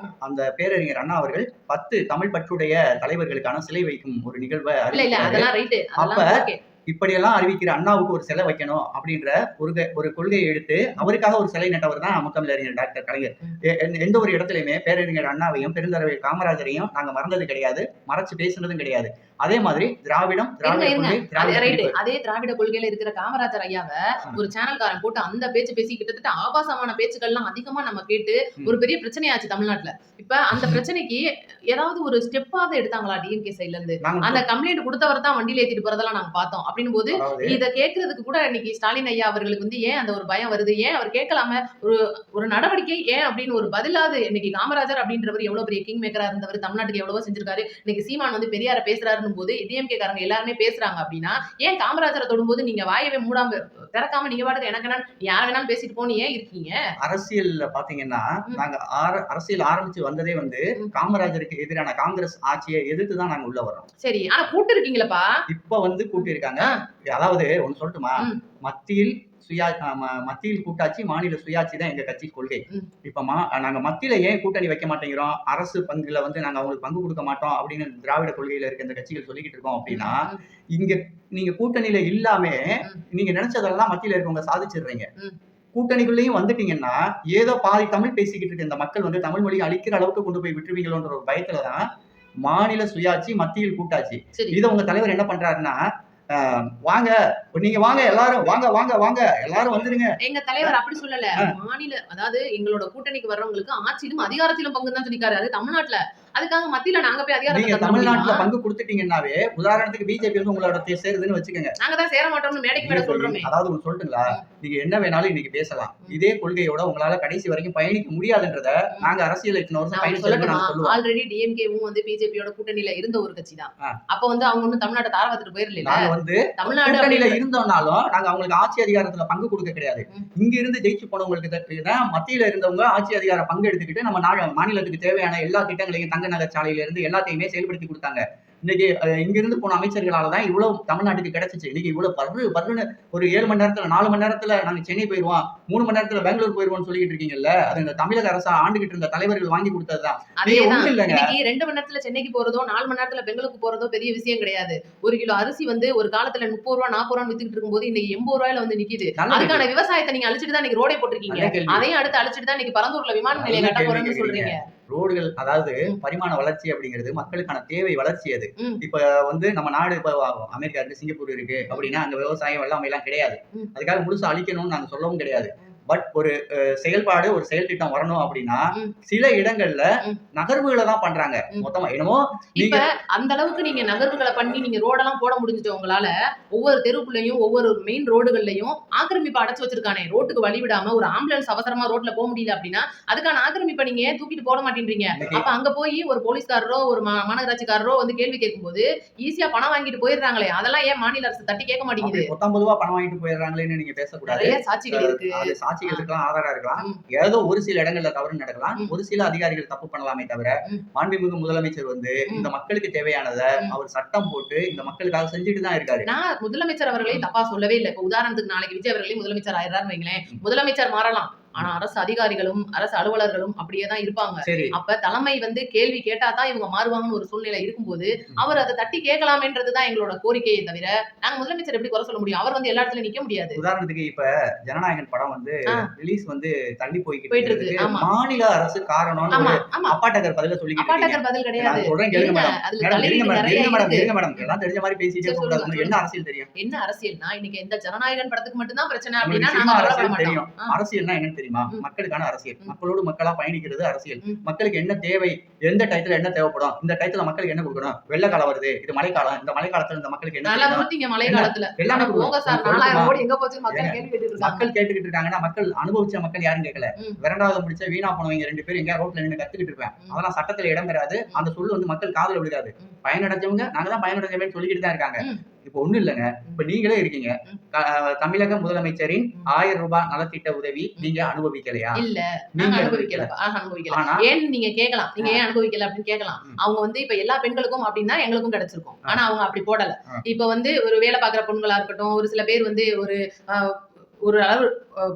அந்த பேரறிஞர் அண்ணா அவர்கள் 10 தமிழ் பற்றுடைய தலைவர்களுக்கான சிலை வைக்கும் ஒரு நிகழ்வை இப்படியெல்லாம் அறிவிக்கிற அண்ணாவுக்கு ஒரு சிலை வைக்கணும் அப்படின்ற ஒரு கொள்கையை எடுத்து அவருக்காக ஒரு சிலை நட்டவர் தான் முத்தமிழறிஞர் டாக்டர் கலைஞர். எந்த ஒரு இடத்துலயுமே பேரறிஞர் அண்ணாவையும் பெருந்தலைவர் காமராஜரையும் நாங்க மறந்தது கிடையாது, மறைச்சு பேசுனதும் கிடையாது. அதே மாதிரி அதே திராவிட கொள்கையில இருக்கிற காமராஜர் ஐயாவை ஒரு சேனல்காரன் போட்டு அந்த பேச்சு பேசி கிட்டத்தட்ட ஆபாசமான பேச்சுக்கள்லாம் அதிகமா நம்ம கேட்டு ஒரு பெரிய பிரச்சனையாச்சு தமிழ்நாட்டுல. இப்ப அந்த பிரச்சனைக்கு ஏதாவது ஒரு ஸ்டெப்பாவது எடுத்தாங்களா டிஎம்கே சைட்ல இருந்து? அந்த கம்ப்ளைண்ட் கொடுத்தவர் தான் வண்டியில ஏத்திட்டு போறதெல்லாம் நாங்க பார்த்தோம். அப்படின் போது இதை கேட்கறதுக்கு கூட இன்னைக்கு ஸ்டாலின் ஐயா அவர்களுக்கு வந்து ஏன் அந்த ஒரு பயம் வருது? ஏன் அவர் கேட்கலாம ஒரு நடவடிக்கை ஏன் அப்படின்னு ஒரு பதிலாவது இன்னைக்கு காமராஜர் அப்படின்றவர் எவ்வளவு பெரிய கிங் மேக்கரா இருந்தவர், தமிழ்நாட்டுக்கு எவ்வளவோ செஞ்சிருக்காரு. இன்னைக்கு சீமான் வந்து பெரியார பேசுறாரு போது டிஎம்கே காரங்க எல்லாருமே பேசுறாங்க அப்படின்னா ஏன் காமராஜரை தொடும்போது நீங்க வாயவே மூடாம திறக்காம நீங்க பாட்டுக்கு எனக்கு என்ன யார் வேணாலும் பேசிட்டு போன்னு ஏன் இருக்கீங்க? அரசியல்ல பாத்தீங்கன்னா நாங்க அரசியல் ஆரம்பிச்சு வந்ததே வந்து காமராஜருக்கு எதிரான காங்கிரஸ் ஆட்சியை எதிர்த்துதான் நாங்க உள்ள வர்றோம். சரி, ஆனா கூட்டு இருக்கீங்களப்பா. இப்ப வந்து கூட்டி இருக்காங்க. அதாவது ஒண்ணு சொல்லட்டுமா, மத்தியில் கூட்டாட்சி மாநில சுயாட்சி தான் எங்க கட்சி கொள்கை. இப்ப நாங்க மத்தியில ஏன் கூட்டணி வைக்க மாட்டேங்கிறோம், அரசு பங்குல வந்து நாங்க அவங்களுக்கு பங்கு கொடுக்க மாட்டோம் அப்படின்னு திராவிட கொள்கையில இருக்க இந்த கட்சிகள் சொல்லிக்கிட்டு இருக்கோம் அப்படின்னா இங்க நீங்க கூட்டணியில இல்லாம நீங்க நினைச்சதெல்லாம் மத்தியில இருக்கவங்க சாதிச்சிடுறீங்க. கூட்டணிக்குள்ளேயும் வந்துட்டீங்கன்னா ஏதோ பாதி தமிழ் பேசிக்கிட்டு இருக்க இந்த மக்கள் வந்து தமிழ் மொழியை அழிக்கிற அளவுக்கு கொண்டு போய் விட்டுருவீங்களோன்ற ஒரு பயத்துலதான் மாநில சுயாட்சி மத்தியில் கூட்டாட்சி. இதை உங்க தலைவர் என்ன பண்றாருன்னா வாங்க நீங்க வாங்க எல்லாரும் வாங்க வாங்க வாங்க எல்லாரும் வந்துருங்க. எங்க தலைவர் அப்படி சொல்லல. மாநில அதாவது எங்களோட கூட்டணிக்கு வர்றவங்களுக்கு ஆட்சியிலும் அதிகாரத்திலும் பங்கு தான் சொல்லிக்காரு. அது தமிழ்நாட்டுல. அதுக்காக மத்தியில நாங்க போய் அதிகாரத்தை தமிழ்நாட்டுல பங்கு கொடுத்துட்டீங்கன்னாவே உதாரணத்துக்கு பிஜேபி வந்து உங்களோட சேருதுன்னு வச்சுக்கோங்க. நாங்க தான் சேர மாட்டோம்னு மேடைக்கு மேல சொல்றோமே. அதாவது ஒண்ணு சொல்லிட்டுங்களா, நீங்க என்ன வேணாலும் இன்னைக்கு பேசலாம், இதே கொள்கையோட உங்களால கடைசி வரைக்கும் பயணிக்க முடியாதுன்றத நாங்க அரசியல் இத்தனை வருஷம் பயணிச்சோம். ஆல்ரெடி டிஎம்கேவும் வந்து பிஜேபியோட கூட்டணியில இருந்த ஒரு கட்சி தான். அப்ப வந்து அவங்க வந்து தமிழ்நாட்டை தாரவத்துட்டு போயிடல. நாங்க வந்து தமிழ்நாட்டுல இருந்தோம்னாலும் நாங்க அவங்களுக்கு ஆட்சி அதிகாரத்துல பங்கு கொடுக்க கிடையாது. இங்க இருந்து ஜெயிச்சு போனவங்களுக்கு தான் மத்தியில இருந்தவங்க ஆட்சி அதிகார பங்கு எடுத்துக்கிட்டு நம்ம மாநிலத்துக்கு தேவையான எல்லா திட்டங்களையும் தங்க நகர் சாலையில இருந்து எல்லாத்தையுமே செயல்படுத்தி கொடுத்தாங்க. இன்னைக்கு இங்கிருந்து போன அமைச்சர்களாலதான் இவ்வளவு தமிழ்நாட்டுக்கு கிடைச்சிச்சு. இன்னைக்கு இவ்வளவு பருன்னு ஒரு 7 மணி நேரத்துல 4 மணி நேரத்துல நாங்க சென்னை போயிருவோம், 3 மணி நேரத்துல பெங்களூர் போயிருவோம் சொல்லிட்டு இருக்கீங்கல்ல, அது இந்த தமிழக அரசா ஆண்டுகிட்டு இருந்த தலைவர்கள் வாங்கி கொடுத்ததுதான். இன்னைக்கு 2 மணி நேரத்துல சென்னைக்கு போறதோ 4 மணி நேரத்துல பெங்களூருக்கு போறதோ பெரிய விஷயம் கிடையாது. 1 கிலோ அரிசி வந்து ஒரு காலத்துல 30 ரூபா 40 ரூபா வித்துக்கிட்டு இருக்கும்போது இன்னைக்கு 80 ரூபாயில வந்து நிக்குது. அதுக்கான விவசாயத்தை நீங்க அழிச்சிட்டு தான் இன்னைக்கு ரோடை போட்டிருக்கீங்க. அதையும் அடுத்து அழிச்சிட்டு தான் இன்னைக்கு பரந்தூர்ல விமான நிலையம் கட்ட போறேன்னு சொல்றீங்க. ரோடுகள் அதாவது பரிமாண வளர்ச்சி அப்படிங்கிறது மக்களுக்கான தேவை வளர்ச்சி. அது இப்ப வந்து நம்ம நாடு இப்ப அமெரிக்கா இருக்கு, சிங்கப்பூர் இருக்கு அப்படின்னா அங்க விவசாயம் வெள்ளாமை எல்லாம் கிடையாது. அதுக்காக முழுசா அழிக்கணும்னு நாங்க சொல்லவும் கிடையாது. பட் ஒரு செயல்பாடு ஒரு செயல் திட்டம் வரணும் அப்படின்னா சில இடங்கள்ல நகர்வுகளை தான் பண்றாங்க மொத்தமா. என்னமோ இப்ப அந்த அளவுக்கு நீங்க நகர்வுகளை பண்ணி நீங்க ரோடெல்லாம் போட முடிஞ்சிட்டு உங்களால ஒவ்வொரு தெருக்குள்ளயும் ஒவ்வொரு மெயின் ரோடுகள்லயும் ஆக்கிரமிப்பு அடைச்சு வச்சிருக்கானே, ரோட்டுக்கு வழி விடாம ஒரு ஆம்புலன்ஸ் அவசரமா ரோட்ல போக முடியல அப்படின்னா அதுக்கான ஆக்கிரமிப்பை நீங்க தூக்கிட்டு போட மாட்டேன்றீங்க. அப்ப அங்க போய் ஒரு போலீஸ்காரரோ ஒரு மாநகராட்சிக்காரரோ வந்து கேள்வி கேட்கும் போது ஈஸியா பணம் வாங்கிட்டு போயிடுறாங்களே, அதெல்லாம் ஏன் மாநில அரசு தட்டி கேட்க மாட்டேங்குது? 19 ரூபா பணம் வாங்கிட்டு போயிடுறாங்களேன்னு நீங்க பேசக்கூடாது. நிறைய சாட்சிகள் இருக்கு, இருக்கலாம், ஆதாரம் இருக்கலாம். ஏதோ ஒரு சில இடங்கள்ல தவறு நடக்கலாம், ஒரு சில அதிகாரிகள் தப்பு பண்ணலாமே தவிர மாண்புமிகு முதலமைச்சர் வந்து இந்த மக்களுக்கு தேவையானதை அவர் சட்டம் போட்டு இந்த மக்களுக்காக செஞ்சுட்டு தான் இருக்காரு. நான் முதலமைச்சர் அவர்களே தப்பா சொல்லவே இல்லை. இப்ப உதாரணத்துக்கு நாளைக்கு விஜய் அவர்களே முதலமைச்சர் ஆயிடுறாருன்னு வைங்களேன், முதலமைச்சர் மாறலாம், ஆனா அரசு அதிகாரிகளும் அரசு அலுவலர்களும் அப்படியே தான் இருப்பாங்க. சரி. அப்ப தலைமை வந்து கேள்வி கேட்டா தான் இவங்க மாறுவாங்கன்னு ஒரு சூழ்நிலை இருக்கும்போது அவர் அதை தட்டி கேட்கலாமேன்றதுதான் எங்களோட கோரிக்கையை தவிர நாங்க முதலமைச்சர் எப்படி குறை சொல்ல முடியும்? அவர் வந்து எல்லா இடத்துலயும் நிக்க முடியாது. உதாரணத்துக்கு இப்ப ஜனநாயகன் படம் வந்து ஆ, ரிலீஸ் வந்து தள்ளி போயிட்டு போய்கிட்டு இருக்கு. இருக்கு. ஆமா மாநில அரசு காரணம்னு ஆமா ஒரு ஆமா அப்பாட்டக்கர் பதில சொல்லிக்கிட்டு இருக்கீங்க. அப்பாட்டக்கர் பதில் நான் கிடையாது. சொல்றேன் கேளுங்க இருங்க, மேடம். அதுல மேடம் இருங்க தலையீடு மேடம், நிறைய இருங்க மேடம், இருக்கு. இருங்க மேடம். எல்லாம் தெரிஞ்ச மாதிரி பேசிட்டே சரி, போக சொல்லுங்க கூடாது. என்ன சொல்லுங்க. அரசியல் தெரியும்? என்ன அரசியல்னா இன்னைக்கு எந்த ஜனநாயகன் படத்துக்கு மட்டும்தான் பிரச்சனை உங்களுக்கு அப்படின்னா சினிமா நாங்க கவலைப்பட அரசியல் மாட்டோம். தெரியும். அரசியல்னா என்னன்னு தெரியுமா? ம். மக்களுக்கான அரசியல். ம். மக்களோடு மக்களா பயணிக்கிறது அரசியல். ம். மக்களுக்கு என்ன தேவை, எந்த டயத்துல என்ன தேவைப்படும், இந்த டயத்துல மக்களுக்கு என்ன கொடுக்கணும், வெள்ளக்காலம் வருது, இது மழைக்காலம், இந்த மழைக்காலத்துல இந்த மக்களுக்கு என்ன நல்லா செய்யணும், கொடுத்தீங்க மழை என்ன காலத்துல. எல்லாமே ஆனா போங்க கொடுக்கணும். சார், உங்களுக்கு 4000 சொல்லட்டுமா? கோடி எங்க போச்சுன்னு மக்கள் ஏங்க, கேள்வி கேட்டுட்டு இருக்காங்க. மக்கள் கேட்டுக்கிட்டு இருக்காங்கன்னா மக்கள் அனுபவிச்ச மக்கள் யாரும் கேட்கல. ம். விரண்டாவது முடிச்ச வீணா போனவங்க 2 பேரும் எங்கேயா ரோட்ல நின்று கத்துக்கிட்டு இருப்பேன். ம். அதெல்லாம் சட்டத்துல இடம் பெறாது. அந்த சொல்லு வந்து மக்கள் காதுல விழுகாது. ம். பயனடைஞ்சவங்க நாங்க தான் பயனடைஞ்சவன்னு சொல்லிக்கிட்டு தான் இருக்காங்க. ம். இப்ப ஒண்ணும் இல்லைங்க. இப்ப நீங்களே இருக்கீங்க. ம். தமிழக முதலமைச்சரின் ம். 1000 ரூபாய் நலத்திட்ட உதவி நீங்க அனுபவிக்கலையா? இல்ல, நாங்க நீங்க அனுபவிக்கல. அனுபவிக்கல. அனுபவிக்கல. ஆனா ஏன்னு நீங்க கேட்கலாம். நீங்க ஏன் அனுபவிக்கல அப்படின்னு கேட்கலாம். ம். அவங்க வந்து இப்ப எல்லா பெண்களுக்கும் அப்படின்னா எங்களுக்கும் கிடைச்சிருக்கும். ஆனா அவங்க அப்படி போடல. ஆ. இப்ப வந்து ஒரு வேலை பார்க்குற பெண்களா இருக்கட்டும், ஒரு சில பேர் வந்து ஒரு ஒரு அளவு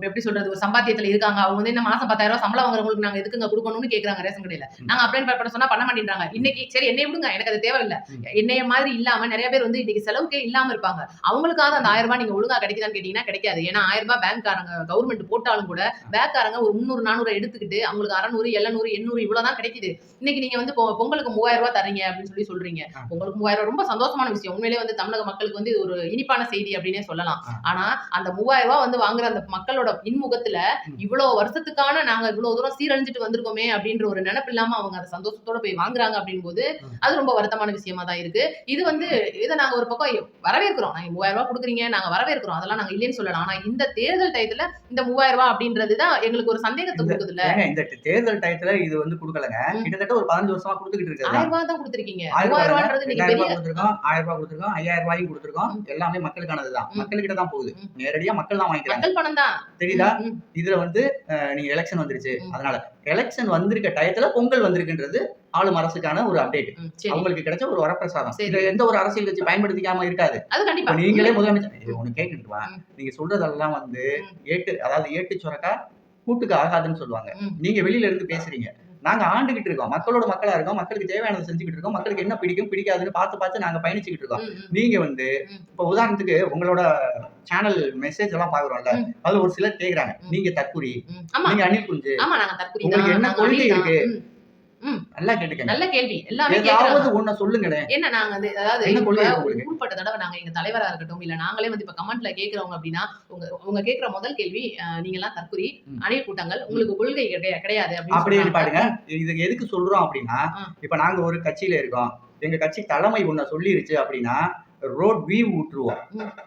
எப்படி சொல்றது, ஒரு சம்பாத்தியத்துல இருக்காங்க. அவங்க வந்து இந்த மாசம் 10,000 ரூபாய் சம்பளம் வாங்குறவங்களுக்கு நாங்க எதுக்குங்க கொடுக்கணும்னு கேக்குறாங்க ரேஷன் கடையில. நாங்க அப்ளை பண்ண சொன்னா பண்ண மாட்டேன்றாங்க. இன்னைக்கு சரி என்னைய விடுங்க, எனக்கு அது தேவையில்ல. என்னைய மாதிரி இல்லாம நிறைய பேர் வந்து இன்னைக்கு செலவுக்கே இல்லாம இருப்பாங்க. அவங்களுக்காக அந்த 1000 ரூபாய் நீங்க ஒழுங்கா கிடைக்குதான்னு கேட்டீங்கன்னா கிடைக்காது. ஏன்னா 1000 ரூபாய் பேங்க்காரங்க கவர்மெண்ட் போட்டாலும் கூட பேங்க்காரங்க ஒரு 300 400 எடுத்துக்கிட்டு அவங்களுக்கு 600 700 800 இவ்வளவுதான் கிடைக்குது. இன்னைக்கு நீங்க வந்து பொங்கலுக்கு 3000 ரூபாய் தரீங்க அப்படின்னு சொல்றீங்க. உங்களுக்கு 3000 ரொம்ப சந்தோஷமான விஷயம். உண்மையிலேயே வந்து தமிழக மக்களுக்கு வந்து இது ஒரு இனிப்பான செய்தி அப்படின்னே சொல்லலாம். ஆனா அந்த 3000 ரூபாய் வந்து வாங்குற அந்த மக்களோட இன்முகத்துல இவ்வளவு வருஷத்துக்கான நாங்க இவ்வளவு தூரம் சீரழிஞ்சிட்டு வந்திருக்கோமே அப்படின்ற ஒரு நினைப்பு இல்லாம அவங்க அதை சந்தோஷத்தோட போய் வாங்குறாங்க அப்படின் போது அது ரொம்ப வருத்தமான விஷயமா தான் இருக்கு. இது வந்து இதை நாங்க ஒரு பக்கம் வரவேற்கிறோம். நாங்க 3000 ரூபாய் கொடுக்குறீங்க, நாங்க வரவேற்கிறோம். அதெல்லாம் நாங்க இல்லைன்னு சொல்லலாம். ஆனா இந்த தேர்தல் டயத்துல இந்த 3000 ரூபாய் அப்படின்றதுதான் எங்களுக்கு ஒரு சந்தேகத்தை கொடுக்குது இல்ல. இந்த தேர்தல் டயத்துல இது வந்து கொடுக்கலங்க. கிட்டத்தட்ட ஒரு 15 வருஷமா கொடுத்துக்கிட்டு இருக்கு. 1000 ரூபாய் தான் கொடுத்திருக்கீங்க. 3000 ரூபாய்ன்றது நீங்க 2000 பெரிய ரூபாய் கொடுத்திருக்கோம், 1000 ரூபாய் கொடுத்திருக்கோம், 5000 ரூபாயும் கொடுத்திருக்கோம். எல்லாமே மக்களுக்கானதுதான். மக்கள்கிட்ட தான் போகுது. நேரடியா மக்கள் தான் வாங்கிக்கிறாங்க. மக்கள் பணம் தான். தெரியுதா? இதுல வந்து நீங்க எலெக்ஷன் வந்துருச்சு. அதனால எலெக்ஷன் வந்திருக்க டயத்துல பொங்கல் வந்திருக்குன்றது ஆளும் அரசுக்கான ஒரு அப்டேட். அவங்களுக்கு கிடைச்ச ஒரு வரப்பிரசாதம். இது எந்த ஒரு அரசியல் கட்சி பயன்படுத்திக்காம இருக்காது. அது கண்டிப்பா. நீங்களே முதலமைச்சர் ஒண்ணு கேட்டுட்டு வா. நீங்க சொல்றதெல்லாம் வந்து ஏட்டு சுரக்கா கூட்டுக்கு ஆகாதுன்னு சொல்லுவாங்க. நீங்க வெளியில இருந்து பேசுறீங்க. நாங்க ஆண்டுகிட்டு இருக்கோம். மக்களோட மக்களா இருக்கோம். மக்களுக்கு தேவையானதை செஞ்சுக்கிட்டு இருக்கோம். மக்களுக்கு என்ன பிடிக்கும் பிடிக்காதுன்னு பார்த்து நாங்க பயணிச்சுக்கிட்டு இருக்கோம். நீங்க வந்து இப்ப உதாரணத்துக்கு உங்களோட சேனல் மெசேஜ் எல்லாம் பாக்குறோம்ல, அதுல ஒரு சிலர் கேக்குறாங்க, நீங்க தற்குறி, நீங்க அணில் குஞ்சு, உங்களுக்கு என்ன கொள்கை இருக்கு? நல்லா கேட்டுக்கங்க. நல்ல கேள்வி. எல்லாமே ஏதாவது ஒண்ணு சொல்லுங்களேன். என்ன நாங்க வந்து அதாவது ஊர்பட்ட தடவை நாங்க எங்க தலைவரா இருக்கட்டும் இல்ல நாங்களே வந்து இப்ப கமெண்ட்ல கேக்குறவங்க அப்படின்னா உங்க கேக்குற முதல் கேள்வி நீங்க எல்லாம் தற்குறி, அணில் கூட்டங்கள், உங்களுக்கு கொள்கை கிடையாது அப்படின்னு பாருங்க. இது எதுக்கு சொல்றோம் அப்படின்னா, இப்ப நாங்க ஒரு கட்சியில இருக்கோம். எங்க கட்சி தலைமை ஒண்ண சொல்லிருச்சு அப்படின்னா ரோட் வீவ் விட்டுருவோம்,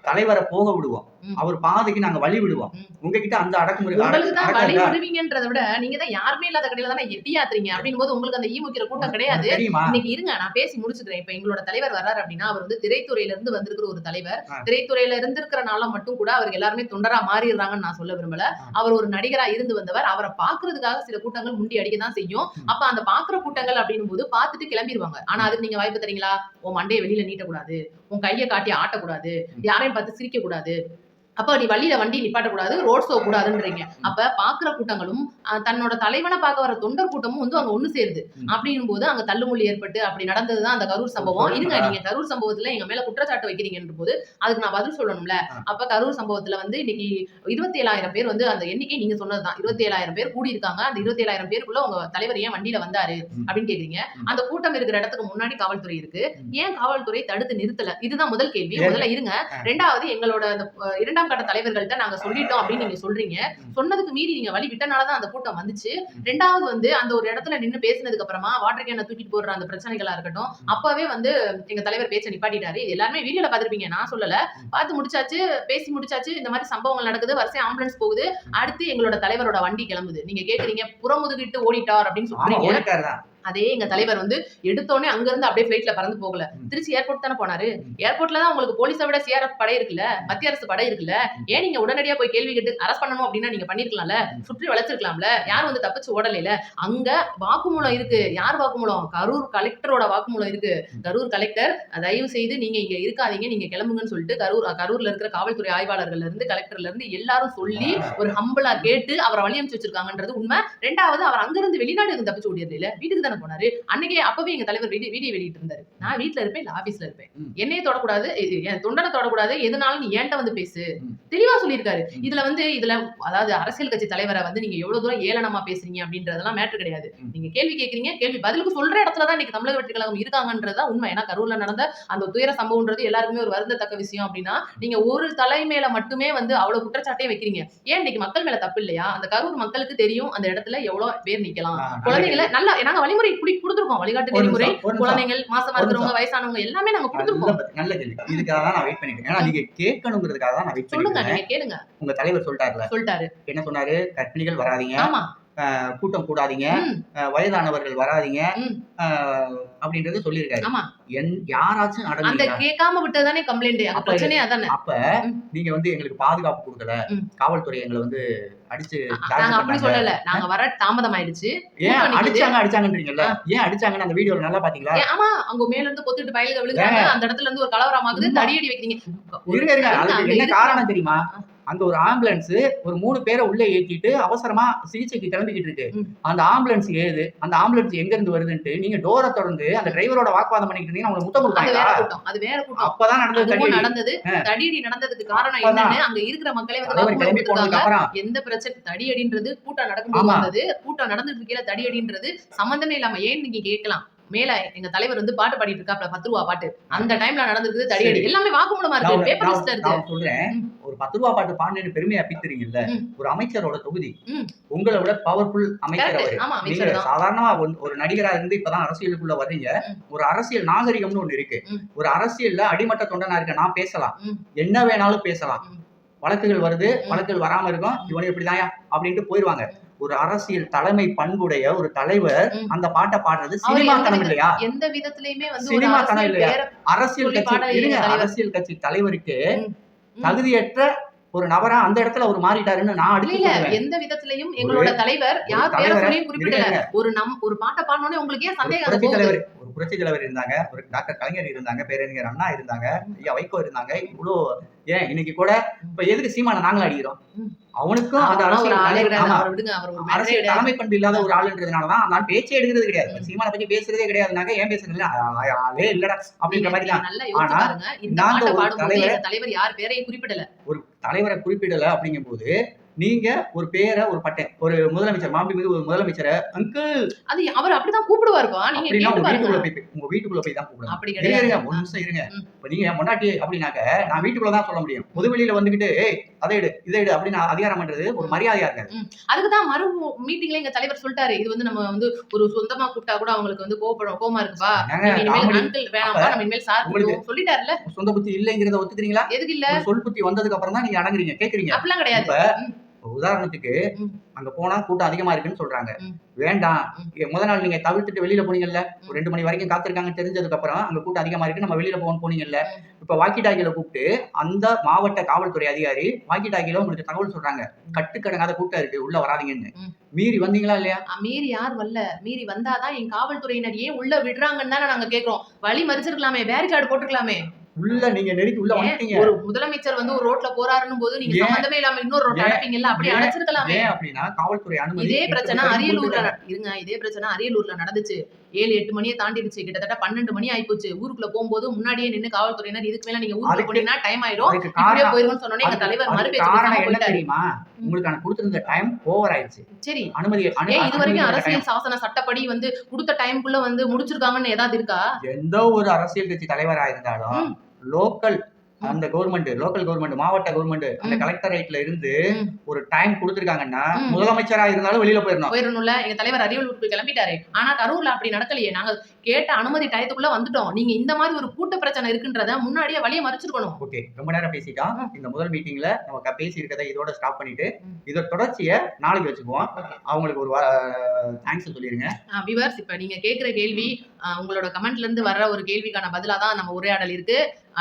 தலைவரை போக விடுவோம், அவர் பாதைக்கு நாங்க வழி விடுவோம். உங்ககிட்ட அந்த அடக்குமுறை வழி விடுவீங்கன்றதை விட நீங்க தான் யாருமே இல்லாத கடையில தானே எட்டியாத்துறீங்க அப்படின்னு போது உங்களுக்கு அந்த ஈமுக்கிற கூட்டம் கிடையாது. இன்னைக்கு இருங்க நான் பேசி முடிச்சுக்கிறேன். இப்ப எங்களோட தலைவர் வர்றாரு அப்படின்னா அவர் வந்து திரைத்துறையில இருந்து வந்திருக்கிற ஒரு தலைவர். திரைத்துறையில இருந்திருக்கிறனால மட்டும் கூட அவருக்கு எல்லாருமே தொண்டரா மாறிடுறாங்கன்னு நான் சொல்ல விரும்பல. அவர் ஒரு நடிகரா இருந்து வந்தவர். அவரை பாக்குறதுக்காக சில கூட்டங்கள் முண்டி அடிக்கதான் செய்யும். அப்ப அந்த பாக்குற கூட்டங்கள் அப்படின்னும் போது பார்த்துட்டு கிளம்பிடுவாங்க. ஆனா அதுக்கு நீங்க வாய்ப்பு தரீங்களா? உன் மண்டையை வெளியில நீட்டக்கூடாது, உன் கையை காட்டி ஆட்டக்கூடாது, யாரையும் பார்த்து சிரிக்க கூடாது, அப்ப நீ வழியில வண்டி நிப்பாட்டக்கூடாது, ரோட் ஷோ கூடாதுன்றீங்க. அப்ப பாக்குற கூட்டங்களும் தன்னோட தலைவனை பார்க்க வர தொண்டர் கூட்டமும் வந்து அங்க ஒண்ணு சேருது. அப்படின்னும் போது அங்க தள்ளுமுள்ளி ஏற்பட்டு அப்படி நடந்ததுதான் அந்த கரூர் சம்பவம். இருங்க, நீங்க கரூர் சம்பவத்துல எங்க மேல குற்றச்சாட்டு வைக்கிறீங்கன்ற போது அதுக்கு நான் பதில் சொல்லணும்ல. அப்ப கரூர் சம்பவத்துல வந்து இன்னைக்கு 27,000 பேர் வந்து அந்த எண்ணிக்கை நீங்க சொன்னதுதான். 27,000 பேர் கூடி இருக்காங்க. அந்த 27,000 பேருக்குள்ள உங்க தலைவர் ஏன் வண்டியில வந்தாரு அப்படின்னு கேக்குறீங்க. அந்த கூட்டம் இருக்கிற இடத்துக்கு முன்னாடி காவல்துறை இருக்கு. ஏன் காவல்துறை தடுத்து நிறுத்தல? இதுதான் முதல் கேள்வி. முதல்ல இருங்க. ரெண்டாவது எங்களோட இரண்டாம் கட்ட தலைவர்கள்ட்ட நாங்க சொல்லிட்டோம் அப்படின்னு நீங்க சொல்றீங்க. சொன்னதுக்கு மீறி நீங்க வழி விட்டனாலதான் அந்த கூட்டம் வந்துச்சு. ரெண்டாவது வந்து அந்த ஒரு இடத்துல நின்னு பேசினதுக்கு அப்புறமா வாட்டர் கேனை தூக்கிட்டு போடுற அந்த பிரச்சனைகளா இருக்கட்டும், அப்பவே வந்து எங்க தலைவர் பேச்ச நிப்பாட்டிட்டாரு. இது எல்லாருமே வீடியோல பாத்திருப்பீங்க, நான் சொல்லல. பார்த்து முடிச்சாச்சு, பேசி முடிச்சாச்சு. இந்த மாதிரி சம்பவங்கள் நடக்குது, வரிசை ஆம்புலன்ஸ் போகுது. அடுத்து எங்களோட தலைவரோட வண்டி கிளம்புது. நீங்க கேக்குறீங்க புறமுதுகிட்டு ஓடிட்டார் அப்படின்னு சொல்றீங்க. அதே எங்க தலைவர் வந்து எடுத்தோடனே அங்க இருந்து அப்படியே பிளைட்ல பறந்து போகல, திருச்சி ஏர்போர்ட் தானே போனாரு. ஏர்போர்ட்ல தான் உங்களுக்கு போலீஸை விட சிஆர்எஃப் படை இருக்குல்ல, மத்திய அரசு படை இருக்குல்ல, ஏன் நீங்க உடனடியா போய் கேள்வி கேட்டு அரெஸ்ட் பண்ணணும் அப்படின்னா நீங்க பண்ணிருக்கலாம்ல, சுற்றி வளைச்சிருக்கலாம்ல, யாரும் வந்து தப்பிச்சு ஓடலையில. அங்க வாக்குமூலம் இருக்கு. யார் வாக்குமூலம்? கரூர் கலெக்டரோட வாக்குமூலம் இருக்கு. கரூர் கலெக்டர் தயவு செய்து நீங்க இங்க இருக்காதீங்க, நீங்க கிளம்புங்கன்னு சொல்லிட்டு கரூர்ல இருக்கிற காவல்துறை ஆய்வாளர்கள்ல இருந்து கலெக்டர்ல இருந்து எல்லாரும் சொல்லி ஒரு ஹம்பிளா கேட்டு அவரை வழி அனுப்பிச்சு வச்சிருக்காங்கன்றது உண்மை. ரெண்டாவது, அவர் அங்கிருந்து வெளிநாடு இருந்து தப்பிச்சு ஓடியது இல்ல, வீட்டுக்கு தானே போனாரு. அன்னைக்கே அப்பவே எங்க தலைவர் வீடியோ வெளியிட்டு இருந்தாரு. நான் வீட்டுல இருப்பேன், இல்ல ஆபீஸ்ல இருப்பேன், என்னையே தொடக்கூடாது, என் தொண்டனை தொடக்கூடாது, எதுனாலும் நீ ஏன்ட்ட வந்து பேசு, தெளிவா சொல்லியிருக்காரு. இதுல அதாவது அரசியல் கட்சி தலைவரை வந்து நீங்க எவ்வளவு தூரம் ஏளனமா பேசுறீங்க அப்படின்றதெல்லாம் மேட்டர் கிடையாது. நீங்க கேள்வி கேட்கறீங்க, கேள்வி பதிலுக்கு சொல்ற இடத்துலதான் இன்னைக்கு தமிழக வெற்றி கழகம் இருக்காங்கன்றதுதான் உண்மை. ஏன்னா கரூர்ல நடந்த அந்த துயர சம்பவம்ன்றது எல்லாருக்குமே ஒரு வருந்தத்தக்க விஷயம். அப்படின்னா நீங்க ஒரு தலை மேல மட்டுமே வந்து அவ்வளவு குற்றச்சாட்டே வைக்கிறீங்க. ஏன் இன்னைக்கு மக்கள் மேல தப்பு இல்லையா? அந்த கரூர் மக்களுக்கு தெரியும் அந்த இடத்துல எவ்வளவு பேர் நிக்கலாம். குழந்தைகளை நல்லா நாங்க வழிமுறை கொடுத்துருக்கோம், வழிகாட்டு நெறிமுறை. குழந்தைகள், மாசமா இருக்கிறவங்க, வயசானவங்க எல்லாமே நாங்க கொடுத்துருக்கோம். நல்ல கேள்வி. இதுக்காக தான் நான் வெயிட் பண்ணிருக்கேன். ஏன்னா நீங்க கேட்கணுங்கிறதுக்காக தான் நான் வெயிட் பண்ணிருக்கேன். சொல்லுங்க, நீங்க கேளுங்க. உங்க தலைவர் சொல்லிட்டாரு. என்ன சொன்னாரு? கர்ப்பிணிகள் வராதீங்க, கூட்டம் கூடாதீங்க, வயதானவர்கள் வராதீங்க அப்படின்றது சொல்லியிருக்காரு. யாராச்சும் அந்த கேட்காம விட்டதானே கம்ப்ளைண்ட். பிரச்சனை அதானே. அப்ப நீங்க வந்து எங்களுக்கு பாதுகாப்பு கொடுக்கல, காவல்துறை எங்களை வந்து அடிச்சு அப்படி சொல்லல, நாங்க வர தாமதம் ஆயிடுச்சு. ஏன் அடிச்சாங்கன்றீங்கல்ல, ஏன் அடிச்சாங்கன்னு அந்த வீடியோல நல்லா பாத்தீங்களா? ஆமா, அங்க மேல இருந்து பொத்துட்டு பயலுக விழுந்தாங்க, அந்த இடத்துல இருந்து ஒரு கலவரம் ஆகுது, தடியடி வைக்கிறீங்க. என்ன காரணம் தெரியுமா? அங்க ஒரு ஆம்புலன்ஸ் ஒரு 3 பேரை உள்ள ஏற்றிட்டு அவசரமா சிகிச்சைக்கு கிளம்பிக்கிட்டு இருக்கு. அந்த ஆம்புலன்ஸ் ஏது, அந்த ஆம்புலன்ஸ் எங்க இருந்து வருதுன்ட்டு நீங்க டோரை தொடர்ந்து அந்த டிரைவரோட வாக்குவாதம் பண்ணிட்டு இருந்தீங்கன்னா உங்களுக்கு முத்தம் கொடுப்பாங்க. அது வேற கூட்டம். அப்பதான் நடந்தது. தடியடி நடந்ததுக்கு காரணம் என்னன்னு அங்க இருக்கிற மக்களே வந்து எந்த பிரச்சனை தடியடின்றது கூட்டம் நடக்கும்போது வந்தது. கூட்டம் நடந்துட்டு இருக்கையில தடியடின்றது சம்பந்தமே இல்லாம. ஏன் நீங்க கேட்கலாம், மேல எங்க தலைவர் வந்து பாட்டு பாடிட்டு இருக்காப்ல, 10 ரூபா பாட்டு, அந்த டைம்ல நடந்திருக்குது தடியடி. எல்லாமே வாக்குமூலமா இருக்கு, பேப்பர் லிஸ்ட்ல இருக்கு. நான் சொல்றேன், ஒரு 10 ரூபா பாட்டு பாடுன்னு பெருமையா பித்துறீங்கல்ல, ஒரு அமைச்சரோட தொகுதி, உங்களை விட பவர்ஃபுல் அமைச்சர் அவரு. நீங்க சாதாரணமா ஒரு நடிகரா இருந்து இப்பதான் அரசியலுக்குள்ள வர்றீங்க. ஒரு அரசியல் நாகரிகம்னு ஒண்ணு இருக்கு. ஒரு அரசியல்ல அடிமட்ட தொண்டனா இருக்க நான் பேசலாம், என்ன வேணாலும் பேசலாம். வழக்குகள் வருது, வழக்குகள் வராம இருக்கும், இவனு எப்படிதான் அப்படின்ட்டு போயிருவாங்க. ஒரு அரசியல் தலைமை பண்புடைய ஒரு தலைவர் அந்த பாட்டை பாடுறது சினிமாத்தனம் இல்லையா? எந்த விதத்திலயுமே வந்து சினிமாத்தனம் இல்லையா? அரசியல் கட்சி தலைவருக்கு தகுதியற்ற ஒரு நபரா அந்த இடத்துல ஒரு மாறிட்டாருன்னு நான் அடிக்கல. எந்த விதத்திலையும் எங்களோட தலைவர் யார் பேரை சொல்லியும் குறிப்பிடல. ஒரு பாட்டை பாடணும்னே உங்களுக்கு ஏன் சந்தேகம்? ஒரு புரட்சி தலைவர் இருந்தாங்க, ஒரு டாக்டர் கலைஞர் இருந்தாங்க, பேரறிஞர் அண்ணா இருந்தாங்க, ஐயா வைகோ இருந்தாங்க. இவ்வளோ ஏன் இன்னைக்கு கூட இப்ப எதுக்கு சீமான நாங்களும் அடிக்கிறோம்? அவனுக்கும் அந்த அரசியல் தலைமை பண்பு இல்லாத ஒரு ஆளுன்றதுனாலதான் அந்த பேச்சே எடுக்கிறது கிடையாது. சீமான பத்தி பேசுறதே கிடையாதுனாக்க ஏன் பேசுறது ஆளே இல்லடா அப்படின்ற மாதிரி தான். ஆனா நாங்க ஒரு தலைவர் யார் பேரையும் குறிப்பிடல, ஒரு தலைவரை குறிப்பிடல அப்படிங்கும் போது நீங்க ஒரு பேரை ஒரு பட்டன் ஒரு முதலமைச்சர் மாண்புமிகு ஒரு முதலமைச்சரை அங்கிள் அது அவர் அப்படிதான் கூப்பிடுவாருப்பா. நீங்க உங்க வீட்டுக்குள்ள போய் தான் கூப்பிடுங்க. அப்படி கிடையாது. ஒரு நிமிஷம் இருங்க. இப்ப நீங்க முன்னாடி அப்படின்னாக்க நான் வீட்டுக்குள்ள தான் சொல்ல முடியும். பொதுவெளியில வந்துகிட்டு அதை எடு இதை எடு அப்படின்னு அதிகாரம் பண்றது ஒரு மரியாதையா இருக்காது. அதுக்குதான் மறு மீட்டிங்ல எங்க தலைவர் சொல்லிட்டாரு, இது வந்து நம்ம வந்து ஒரு சொந்தமா கூப்பிட்டா கூட அவங்களுக்கு வந்து கோமா இருக்குப்பா, அங்கிள் வேணாம்பா, நம்ம இனிமேல் சார் சொல்லிட்டாருல. சொந்த புத்தி இல்லைங்கிறத ஒத்துக்கிறீங்களா? எதுக்கு இல்ல? சொல் புத்தி வந்ததுக்கு அப்புறம் தான் நீங்க அடங்குறீங்க, கேக்குறீங்க. அப்படிலாம் கிடையாது. உதாரணத்துக்கு அங்க போனா கூட்டம் அதிகமா இருக்குன்னு சொல்றாங்க, வேண்டாம் முதல் நாள் நீங்க தவிர்த்துட்டு வெளியில போனீங்கல்ல, ஒரு 2 மணி வரைக்கும் காத்திருக்காங்கன்னு தெரிஞ்சதுக்கு அப்புறம் அங்க கூட்டம் அதிகமா இருக்கு நம்ம வெளியில போனீங்கல்ல. இப்ப வாக்கி டாக்கில கூப்பிட்டு அந்த மாவட்ட காவல்துறை அதிகாரி வாக்கி டாக்கில உங்களுக்கு தகவல் சொல்றாங்க, கட்டுக்கடங்காத கூட்டம் இருக்கு, உள்ள வராதீங்கன்னு. மீறி வந்தீங்களா இல்லையா? மீறி யார் வரல. மீறி வந்தாதான் என் காவல்துறையினர் ஏன் உள்ள விடுறாங்கன்னு தானே நாங்க கேட்கிறோம். வழி மறிச்சிருக்கலாமே, பேரிகார்டு போட்டுருக்கலாமே. உள்ள நீங்க நெருக்கி உள்ள வந்துட்டீங்க. ஒரு முதலமைச்சர் வந்து ஒரு ரோட்ல போறாருன்னு போது நீங்க சம்பந்தமே இல்லாம இன்னொரு ரோட்ல அனுப்பிங்கல்ல, அப்படி அடைச்சிருக்கலாமே. அப்படின்னா காவல்துறை அனுமதி. இதே பிரச்சனை அரியலூர்ல நடந்துச்சு. 7-8 மணியை தாண்டிடுச்சு, கிட்டத்தட்ட 12 மணி ஆயிப்போச்சு. ஊருக்குள்ள போகும்போது முன்னாடியே நின்னு காவல்துறையினர் இதுக்கு மேல நீங்க ஊருக்கு போனீங்கன்னா டைம் ஆயிடும், இப்படியே போயிருவோம்னு சொன்னோனே எங்க தலைவர் மறுபேச்சு தெரியுமா? உங்களுக்கு கொடுத்திருந்த டைம் ஓவர் ஆயிடுச்சு. சரி, அனுமதி இது வரைக்கும் அரசியல் சாசன சட்டப்படி வந்து கொடுத்த டைம்குள்ள வந்து முடிச்சிருக்காங்கன்னு ஏதாவது இருக்கா? எந்த ஒரு அரசியல் கட்சி தலைவரா இருந்தாலும் லோக்கல் அந்த கவர்மெண்ட், லோக்கல் கவர்மெண்ட், மாவட்ட கவர்மெண்ட், அந்த கலெக்டரேட்ல இருந்து ஒரு டைம் கொடுத்திருக்காங்கன்னா முதலமைச்சரா இருந்தாலும் வெளியில போயிடணும்ல. எங்க தலைவர் அரியலூருக்கு கிளம்பிட்டாரு. ஆனா கரூர்ல அப்படி நடக்கலையே. நாங்க கேட்ட அனுமதி டயத்துக்குள்ள வந்துட்டோம். நீங்க இந்த மாதிரி ஒரு கூட்ட பிரச்சனை இருக்குன்றத முன்னாடியே வழிய மறிச்சிருக்கணும். ஓகே, ரொம்ப நேரம் பேசிட்டோம். இந்த முதல் மீட்டிங்ல நம்ம பேசி இருக்கதை இதோட ஸ்டாப் பண்ணிட்டு இதோட தொடர்ச்சியை நாளைக்கு வச்சுக்குவோம். அவங்களுக்கு ஒரு தேங்க்ஸ் சொல்லிருங்க. வியூவர்ஸ், இப்ப நீங்க கேக்குற கேள்வி உங்களோட கமெண்ட்ல இருந்து வர்ற ஒரு கேள்விக்கான பதிலா தான் நம்ம உரையாடல் இருக்கு.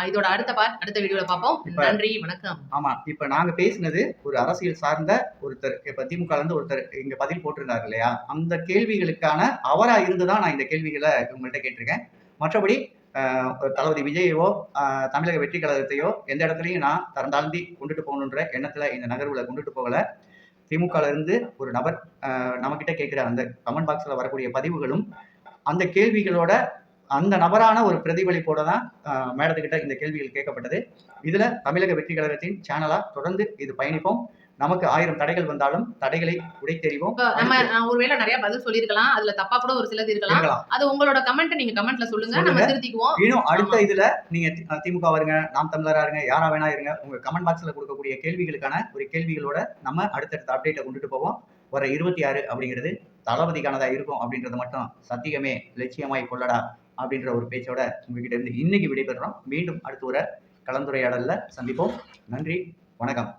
இதோட அடுத்த வீடியோல பார்ப்போம். நன்றி, வணக்கம். ஆமா, இப்ப நாங்க பேசினது ஒரு அரசியல் சார்ந்த ஒருத்தர், இப்ப திமுக இருந்து ஒருத்தர் இங்க பதில் போட்டிருந்தாரு இல்லையா, அந்த கேள்விகளுக்கான அவரா இருந்துதான் நான் இந்த கேள்விகளை உங்கள்கிட்ட கேட்டிருக்கேன். மற்றபடி தளபதி விஜயவோ தமிழக வெற்றி கழகத்தையோ எந்த இடத்துலையும் நான் தரந்தாழ்ந்தி கொண்டுட்டு போகணுன்ற எண்ணத்துல இந்த நகர்வுல கொண்டுட்டு போகல. திமுகல இருந்து ஒரு நபர் நம்மகிட்ட கேட்கிற அந்த கமெண்ட் பாக்ஸ்ல வரக்கூடிய பதிவுகளும் அந்த கேள்விகளோட அந்த நபரான ஒரு பிரதிபலிப்போட தான் மேடத்துக்கிட்ட இந்த கேள்விகள் கேட்கப்பட்டது. இதுல தமிழக வெற்றி கழகத்தின் சேனலா தொடர்ந்து இது பயணிப்போம். நமக்கு 1000 தடைகள் வந்தாலும் தடைகளை உடைத்தெறிவோம். நம்ம ஒருவேளை நிறைய பதில் சொல்லிருக்கலாம், அதுல தப்பா கூட ஒரு சிலது இருக்கலாம். அது உங்களோட கமெண்ட், நீங்க கமெண்ட்ல சொல்லுங்க, நம்ம திருத்திக்குவோம். இன்னும் அடுத்த இதுல நீங்க திமுக வருங்க, நாம் தமிழரா இருங்க, யாரா வேணா இருங்க, உங்க கமெண்ட் பாக்ஸ்ல கொடுக்கக்கூடிய கேள்விகளுக்கான ஒரு கேள்விகளோட நம்ம அடுத்தடுத்த அப்டேட்டை கொண்டுட்டு போவோம். வர 26 அப்படிங்கிறது தளபதிக்கானதா இருக்கும் அப்படின்றத மட்டும் சத்தியமே லட்சியமாய் கொள்ளடா அப்படின்ற ஒரு பேச்சோட உங்ககிட்ட இருந்து இன்னைக்கு விடைபெறுறோம். மீண்டும் அடுத்த ஒரு கலந்துரையாடல்ல சந்திப்போம். நன்றி, வணக்கம்.